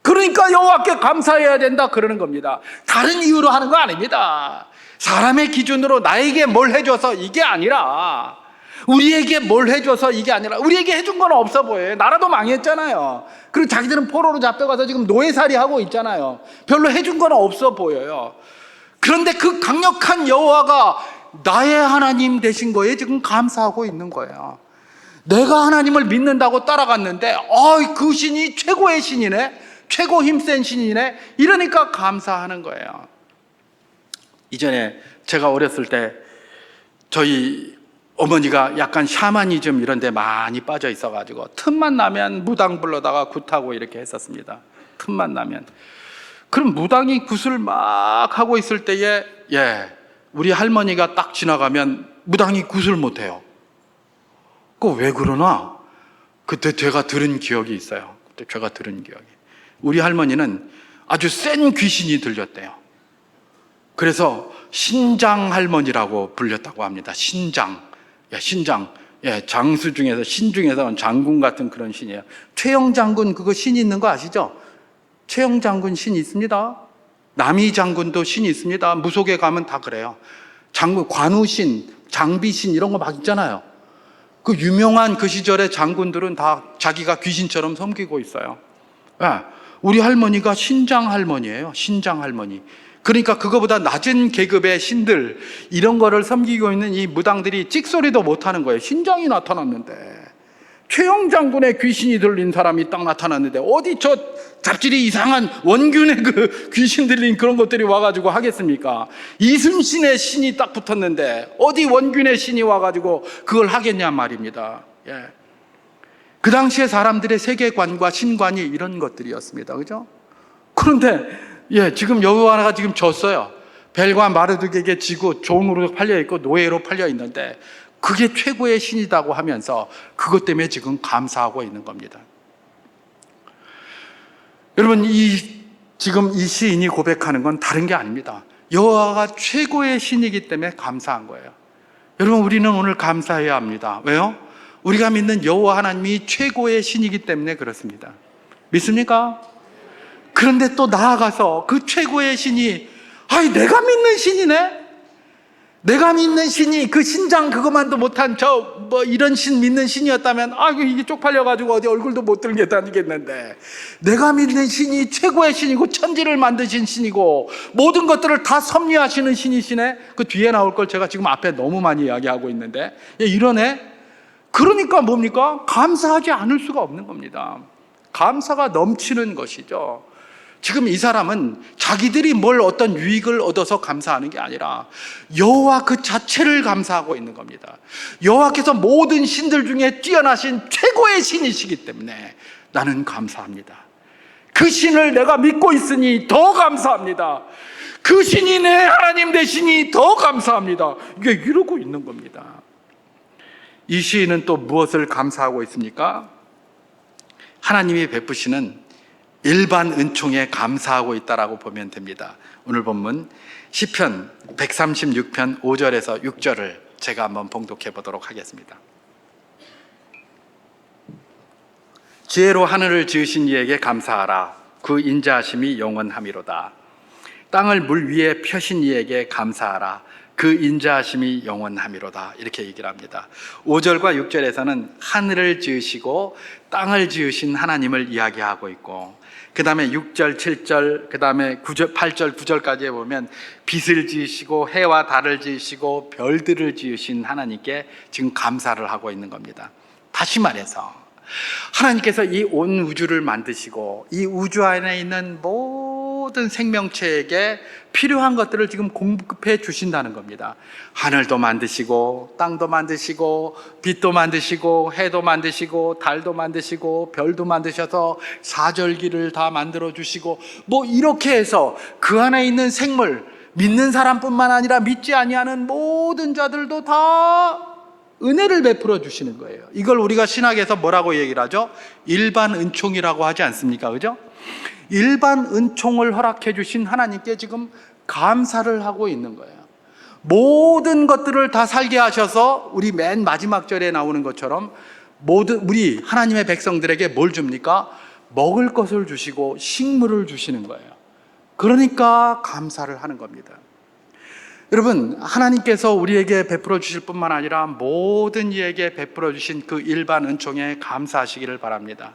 그러니까 여호와께 감사해야 된다, 그러는 겁니다. 다른 이유로 하는 거 아닙니다. 사람의 기준으로 나에게 뭘 해줘서 이게 아니라, 우리에게 뭘 해줘서 이게 아니라, 우리에게 해준 건 없어 보여요. 나라도 망했잖아요. 그리고 자기들은 포로로 잡혀가서 지금 노예살이 하고 있잖아요. 별로 해준 건 없어 보여요. 그런데 그 강력한 여호와가 나의 하나님 되신 거에 지금 감사하고 있는 거예요. 내가 하나님을 믿는다고 따라갔는데 그 신이 최고의 신이네, 최고 힘센 신이네, 이러니까 감사하는 거예요. 이전에 제가 어렸을 때 저희 어머니가 약간 샤머니즘 이런 데 많이 빠져 있어가지고 틈만 나면 무당 불러다가 굿하고 이렇게 했었습니다. 틈만 나면. 그럼 무당이 굿을 막 하고 있을 때에 우리 할머니가 딱 지나가면 무당이 굿을 못해요. 그거 왜 그러나? 그때 제가 들은 기억이 있어요. 우리 할머니는 아주 센 귀신이 들렸대요. 그래서 신장 할머니라고 불렸다고 합니다. 신장. 장수 중에서, 신 중에서 장군 같은 그런 신이에요. 최영 장군 그거 신 있는 거 아시죠? 최영 장군 신 있습니다. 남이 장군도 신이 있습니다. 무속에 가면 다 그래요. 장군, 관우신, 장비신 이런 거 막 있잖아요. 그 유명한 그 시절의 장군들은 다 자기가 귀신처럼 섬기고 있어요. 우리 할머니가 신장 할머니예요. 신장 할머니. 그러니까 그거보다 낮은 계급의 신들, 이런 거를 섬기고 있는 이 무당들이 찍소리도 못하는 거예요. 신장이 나타났는데, 최영 장군의 귀신이 들린 사람이 딱 나타났는데 어디 저 잡질이 이상한 원균의 그 귀신 들린 그런 것들이 와가지고 하겠습니까? 이순신의 신이 딱 붙었는데 어디 원균의 신이 와가지고 그걸 하겠냐 말입니다. 그 당시에 사람들의 세계관과 신관이 이런 것들이었습니다. 그죠? 그런데 지금 여호와가 지금 졌어요. 벨과 마르둑에게 지고 종으로 팔려 있고 노예로 팔려 있는데 그게 최고의 신이라고 하면서 그것 때문에 지금 감사하고 있는 겁니다. 여러분, 지금 이 시인이 고백하는 건 다른 게 아닙니다. 여호와가 최고의 신이기 때문에 감사한 거예요. 여러분, 우리는 오늘 감사해야 합니다. 왜요? 우리가 믿는 여호와 하나님이 최고의 신이기 때문에 그렇습니다. 믿습니까? 그런데 또 나아가서 그 최고의 신이 내가 믿는 신이네? 내가 믿는 신이 그 신장 그것만도 못한 이런 신 믿는 신이었다면 이게 쪽팔려가지고 어디 얼굴도 못 들게 다니겠는데, 내가 믿는 신이 최고의 신이고 천지를 만드신 신이고 모든 것들을 다 섭리하시는 신이시네. 그 뒤에 나올 걸 제가 지금 앞에 너무 많이 이야기하고 있는데 이러네. 그러니까 뭡니까? 감사하지 않을 수가 없는 겁니다. 감사가 넘치는 것이죠. 지금 이 사람은 자기들이 어떤 유익을 얻어서 감사하는 게 아니라 여호와 그 자체를 감사하고 있는 겁니다. 여호와께서 모든 신들 중에 뛰어나신 최고의 신이시기 때문에 나는 감사합니다. 그 신을 내가 믿고 있으니 더 감사합니다. 그 신이 내 하나님 되시니 더 감사합니다. 이게 이러고 있는 겁니다. 이 시인은 또 무엇을 감사하고 있습니까? 하나님이 베푸시는 일반 은총에 감사하고 있다라고 보면 됩니다. 오늘 본문 시편 136편 5절에서 6절을 제가 한번 봉독해 보도록 하겠습니다. 지혜로 하늘을 지으신 이에게 감사하라. 그 인자하심이 영원함이로다. 땅을 물 위에 펴신 이에게 감사하라. 그 인자하심이 영원함이로다. 이렇게 얘기를 합니다. 5절과 6절에서는 하늘을 지으시고 땅을 지으신 하나님을 이야기하고 있고, 그 다음에 6절, 7절, 그 다음에 9절, 8절, 9절까지 보면 빛을 지으시고 해와 달을 지으시고 별들을 지으신 하나님께 지금 감사를 하고 있는 겁니다. 다시 말해서 하나님께서 이 온 우주를 만드시고 이 우주 안에 있는 모든 생명체에게 필요한 것들을 지금 공급해 주신다는 겁니다. 하늘도 만드시고 땅도 만드시고 빛도 만드시고 해도 만드시고 달도 만드시고 별도 만드셔서 사절기를 다 만들어 주시고 이렇게 해서 그 안에 있는 생물, 믿는 사람뿐만 아니라 믿지 아니하는 모든 자들도 다 은혜를 베풀어 주시는 거예요. 이걸 우리가 신학에서 뭐라고 얘기를 하죠? 일반 은총이라고 하지 않습니까? 그죠? 일반 은총을 허락해 주신 하나님께 지금 감사를 하고 있는 거예요. 모든 것들을 다 살게 하셔서 우리 맨 마지막 절에 나오는 것처럼 우리 하나님의 백성들에게 뭘 줍니까? 먹을 것을 주시고 식물을 주시는 거예요. 그러니까 감사를 하는 겁니다. 여러분, 하나님께서 우리에게 베풀어 주실 뿐만 아니라 모든 이에게 베풀어 주신 그 일반 은총에 감사하시기를 바랍니다.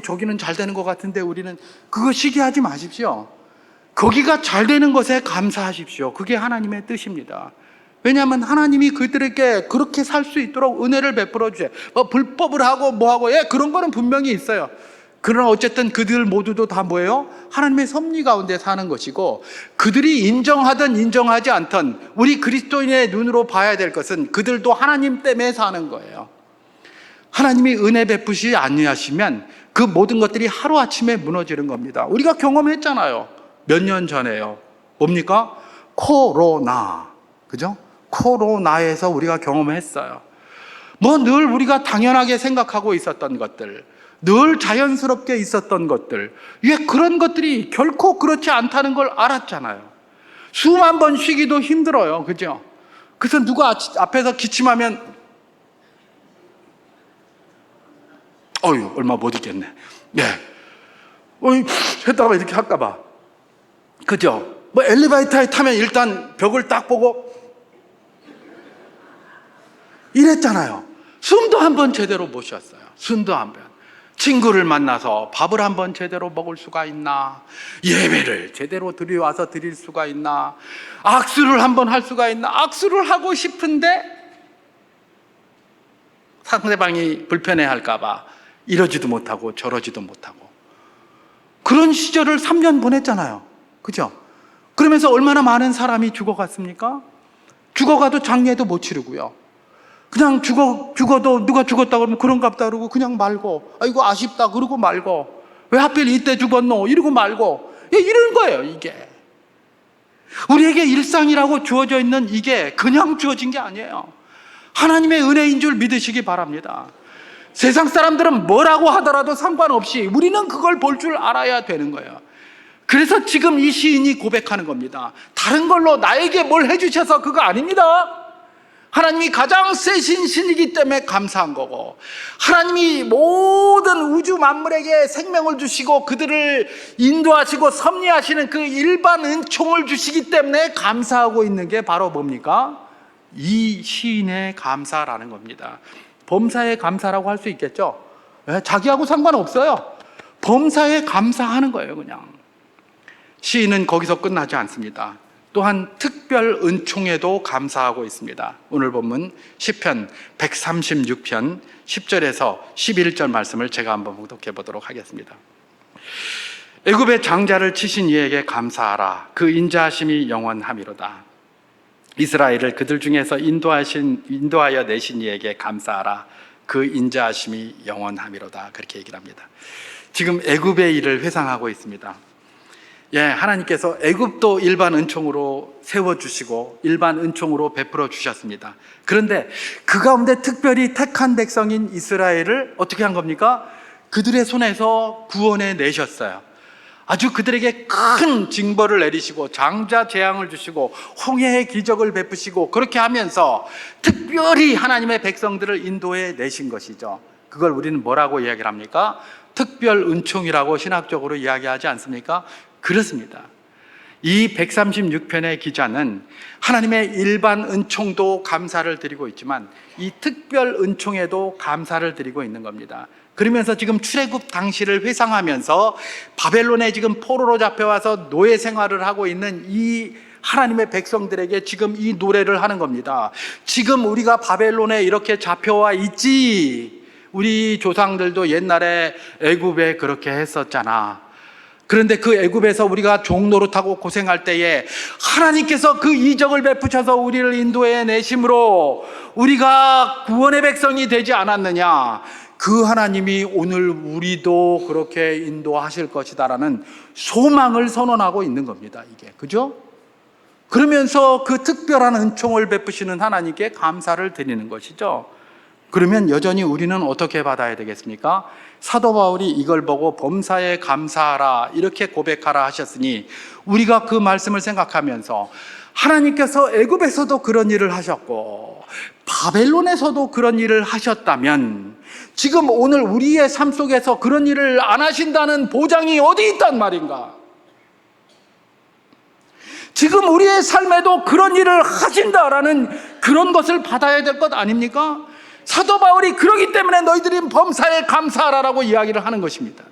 저기는 잘 되는 것 같은데 우리는 그거 시기하지 마십시오. 거기가 잘 되는 것에 감사하십시오. 그게 하나님의 뜻입니다. 왜냐하면 하나님이 그들에게 그렇게 살 수 있도록 은혜를 베풀어 주세요. 불법을 하고 그런 거는 분명히 있어요. 그러나 어쨌든 그들 모두도 다 뭐예요? 하나님의 섭리 가운데 사는 것이고, 그들이 인정하든 인정하지 않든 우리 그리스도인의 눈으로 봐야 될 것은 그들도 하나님 때문에 사는 거예요. 하나님이 은혜 베푸시지 아니하시면 그 모든 것들이 하루아침에 무너지는 겁니다. 우리가 경험했잖아요. 몇 년 전에요. 뭡니까? 코로나. 그죠? 코로나에서 우리가 경험했어요. 늘 우리가 당연하게 생각하고 있었던 것들, 늘 자연스럽게 있었던 것들, 그런 것들이 결코 그렇지 않다는 걸 알았잖아요. 숨 한 번 쉬기도 힘들어요. 그죠? 그래서 누가 앞에서 기침하면 얼마 못 있겠네. 했다가 이렇게 할까봐. 그죠? 엘리베이터에 타면 일단 벽을 딱 보고 이랬잖아요. 숨도 한 번 제대로 못 쉬었어요. 숨도 한 번. 친구를 만나서 밥을 한 번 제대로 먹을 수가 있나? 예배를 제대로 와서 드릴 수가 있나? 악수를 한 번 할 수가 있나? 악수를 하고 싶은데 상대방이 불편해할까봐 이러지도 못하고 저러지도 못하고, 그런 시절을 3년 보냈잖아요. 그죠? 그러면서 얼마나 많은 사람이 죽어갔습니까? 죽어가도 장례도 못 치르고요. 그냥 죽어도 누가 죽었다 그러면 그런갑다 그러고 그냥 말고, 이거 아쉽다 그러고 말고, 왜 하필 이때 죽었노 이러고 말고, 이런 거예요. 이게 우리에게 일상이라고 주어져 있는 이게 그냥 주어진 게 아니에요. 하나님의 은혜인 줄 믿으시기 바랍니다. 세상 사람들은 뭐라고 하더라도 상관없이 우리는 그걸 볼 줄 알아야 되는 거예요. 그래서 지금 이 시인이 고백하는 겁니다. 다른 걸로 나에게 뭘 해주셔서 그거 아닙니다. 하나님이 가장 세신 신이기 때문에 감사한 거고, 하나님이 모든 우주 만물에게 생명을 주시고 그들을 인도하시고 섭리하시는 그 일반 은총을 주시기 때문에 감사하고 있는 게 바로 뭡니까? 이 시인의 감사라는 겁니다. 범사에 감사라고 할 수 있겠죠? 자기하고 상관없어요. 범사에 감사하는 거예요, 그냥. 시인은 거기서 끝나지 않습니다. 또한 특별 은총에도 감사하고 있습니다. 오늘 본문 시편 136편 10절에서 11절 말씀을 제가 한번 봉독해 보도록 하겠습니다. 애굽의 장자를 치신 이에게 감사하라. 그 인자하심이 영원함이로다. 이스라엘을 그들 중에서 인도하여 내신 이에게 감사하라. 그 인자하심이 영원함이로다. 그렇게 얘기를 합니다. 지금 애굽의 일을 회상하고 있습니다. 하나님께서 애굽도 일반 은총으로 세워주시고 일반 은총으로 베풀어 주셨습니다. 그런데 그 가운데 특별히 택한 백성인 이스라엘을 어떻게 한 겁니까? 그들의 손에서 구원해 내셨어요. 아주 그들에게 큰 징벌을 내리시고 장자 재앙을 주시고 홍해의 기적을 베푸시고 그렇게 하면서 특별히 하나님의 백성들을 인도해 내신 것이죠. 그걸 우리는 뭐라고 이야기를 합니까? 특별 은총이라고 신학적으로 이야기하지 않습니까? 그렇습니다. 이 136편의 기자는 하나님의 일반 은총도 감사를 드리고 있지만 이 특별 은총에도 감사를 드리고 있는 겁니다. 그러면서 지금 출애굽 당시를 회상하면서 바벨론에 지금 포로로 잡혀와서 노예 생활을 하고 있는 이 하나님의 백성들에게 지금 이 노래를 하는 겁니다. 지금 우리가 바벨론에 이렇게 잡혀와 있지. 우리 조상들도 옛날에 애굽에 그렇게 했었잖아. 그런데 그 애굽에서 우리가 종노릇하고 고생할 때에 하나님께서 그 이적을 베푸셔서 우리를 인도해 내심으로 우리가 구원의 백성이 되지 않았느냐. 그 하나님이 오늘 우리도 그렇게 인도하실 것이다라는 소망을 선언하고 있는 겁니다. 이게 그죠? 그러면서 그 특별한 은총을 베푸시는 하나님께 감사를 드리는 것이죠. 그러면 여전히 우리는 어떻게 받아야 되겠습니까? 사도 바울이 이걸 보고 범사에 감사하라 이렇게 고백하라 하셨으니 우리가 그 말씀을 생각하면서 하나님께서 애굽에서도 그런 일을 하셨고 바벨론에서도 그런 일을 하셨다면 지금 오늘 우리의 삶 속에서 그런 일을 안 하신다는 보장이 어디 있단 말인가? 지금 우리의 삶에도 그런 일을 하신다라는 그런 것을 받아야 될 것 아닙니까? 사도 바울이 그러기 때문에 너희들이 범사에 감사하라라고 이야기를 하는 것입니다.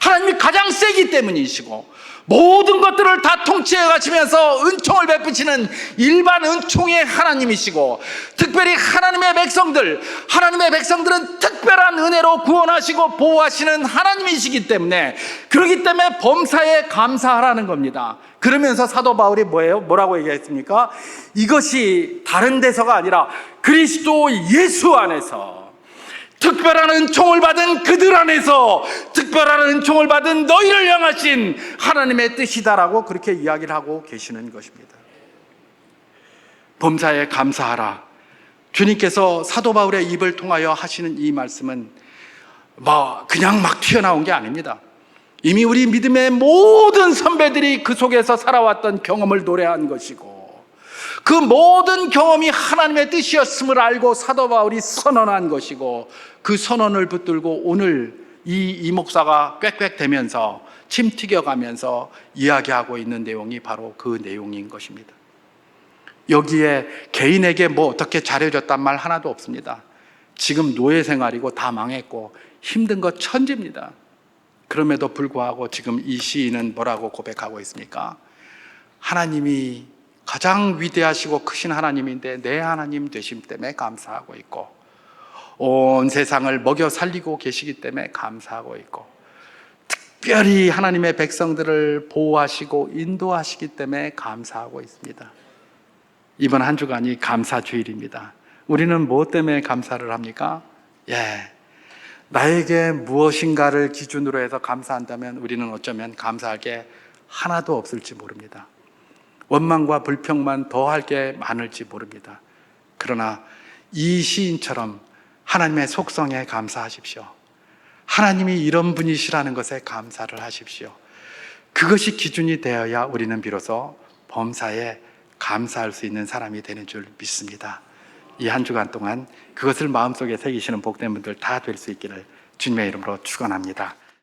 하나님이 가장 세기 때문이시고 모든 것들을 다 통치해 가시면서 은총을 베푸시는 일반 은총의 하나님이시고 특별히 하나님의 백성들은 특별한 은혜로 구원하시고 보호하시는 하나님이시기 때문에 그렇기 때문에 범사에 감사하라는 겁니다. 그러면서 사도 바울이 뭐라고 얘기했습니까? 이것이 다른 데서가 아니라 그리스도 예수 안에서 특별한 은총을 받은 그들 안에서 특별한 은총을 받은 너희를 향하신 하나님의 뜻이다라고 그렇게 이야기를 하고 계시는 것입니다. 범사에 감사하라. 주님께서 사도 바울의 입을 통하여 하시는 이 말씀은 그냥 막 튀어나온 게 아닙니다. 이미 우리 믿음의 모든 선배들이 그 속에서 살아왔던 경험을 노래한 것이고 그 모든 경험이 하나님의 뜻이었음을 알고 사도 바울이 선언한 것이고 그 선언을 붙들고 오늘 이 목사가 꽥꽥대면서 침 튀겨가면서 이야기하고 있는 내용이 바로 그 내용인 것입니다. 여기에 개인에게 어떻게 잘해줬단 말 하나도 없습니다. 지금 노예 생활이고 다 망했고 힘든 거 천지입니다. 그럼에도 불구하고 지금 이 시인은 뭐라고 고백하고 있습니까? 하나님이 가장 위대하시고 크신 하나님인데 내 하나님 되심 때문에 감사하고 있고 온 세상을 먹여 살리고 계시기 때문에 감사하고 있고 특별히 하나님의 백성들을 보호하시고 인도하시기 때문에 감사하고 있습니다. 이번 한 주간이 감사주일입니다. 우리는 무엇 때문에 감사를 합니까? 나에게 무엇인가를 기준으로 해서 감사한다면 우리는 어쩌면 감사할 게 하나도 없을지 모릅니다. 원망과 불평만 더할 게 많을지 모릅니다. 그러나 이 시인처럼 하나님의 속성에 감사하십시오. 하나님이 이런 분이시라는 것에 감사를 하십시오. 그것이 기준이 되어야 우리는 비로소 범사에 감사할 수 있는 사람이 되는 줄 믿습니다. 이 한 주간 동안 그것을 마음속에 새기시는 복된 분들 다 될 수 있기를 주님의 이름으로 축원합니다.